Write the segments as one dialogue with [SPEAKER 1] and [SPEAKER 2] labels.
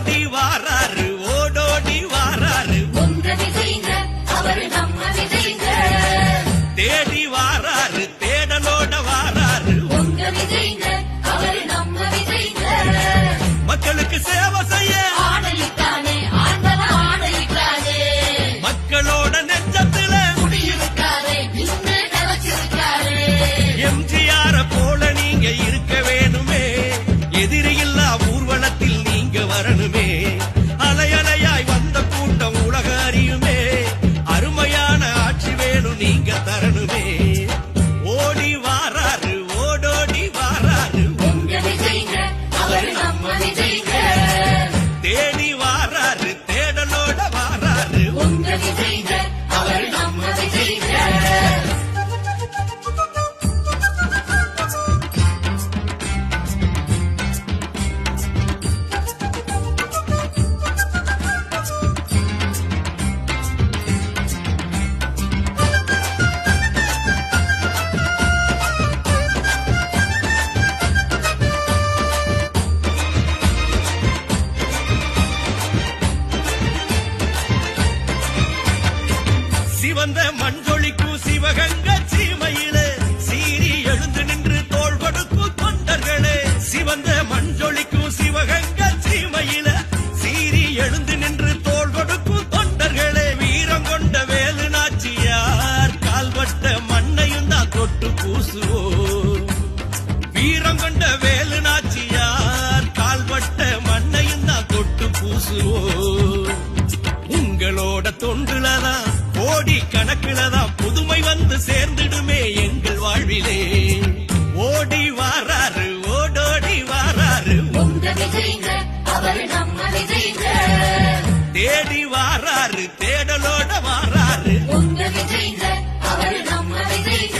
[SPEAKER 1] ஓடி வாராரு ஓடோடி வாராரு
[SPEAKER 2] உங்க விஜய்ங்க அவர் நம்ம விஜய்ங்க
[SPEAKER 1] தேடி வாராரு தேடலோட வாராரு
[SPEAKER 2] உங்க விஜய்ங்க அவர் நம்ம விஜய்ங்க
[SPEAKER 1] மக்களுக்கு சேவை செய்ய
[SPEAKER 2] ஆடலிட்டானே ஆண்டவன் ஆடலிட்டானே
[SPEAKER 1] மக்களோட நெஞ்சத்துல
[SPEAKER 2] குடியிருக்காரே நின்று நிலச்சிருக்காரே
[SPEAKER 1] எம்ஜிஆர போல நீங்க இருக்க வேணுமே எதிரியில்லா ஊர்வலத்தில் நீங்க வரணுமே அலையலையாய் வந்த கூட்டம் உலக அறியுமே அருமையான ஆட்சி வேணும் நீங்க தரணுமே ஓடி வாராரு ஓடோடி வாராரு
[SPEAKER 2] உங்க விஜய்ங்க அவர் நம்ம விஜய்ங்க
[SPEAKER 1] தேடி வாராரு தேடலோட வாராரு
[SPEAKER 2] உங்க விஜய்ங்க அவர் நம்ம விஜய்ங்க
[SPEAKER 1] சிவந்த மஞ்சொலிக்கும் சிவகங்க சீமையிலே சீறி எழுந்து நின்று தோள் கொடுக்கும் தொண்டர்களே சிவந்த மஞ்சொலிக்கும் சிவகங்க சீமையிலே சீறி எழுந்து நின்று தோள் கொடுக்கும் தொண்டர்களே வீரம் கொண்ட வேலு நாச்சியார் கால்பட்ட மண்ணையும் தான் தொட்டு பூசுவோம் வீரம் கொண்ட வேலு நாச்சியார் கால்பட்ட மண்ணையும் தான் தொட்டு பூசுவோம் உங்களோட தொண்டுலதான் கோடி கணக்குலதான் புதுமை வந்து சேர்ந்திடுமே எங்கள் வாழ்விலே ஓடி வாராரு ஓடோடி வாராரு
[SPEAKER 2] உங்க விஜய்ங்க அவர் நம்ம விஜய்ங்க
[SPEAKER 1] தேடி வாராரு தேடலோட வாராரு
[SPEAKER 2] உங்க விஜய்ங்க அவர் நம்ம விஜய்ங்க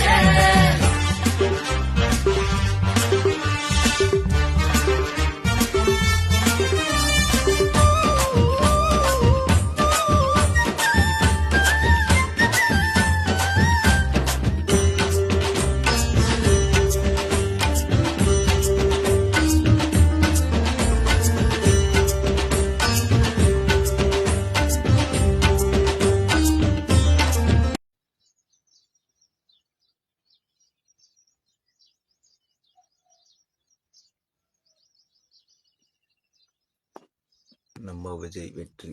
[SPEAKER 3] நம்ம விஜய் வெற்றி.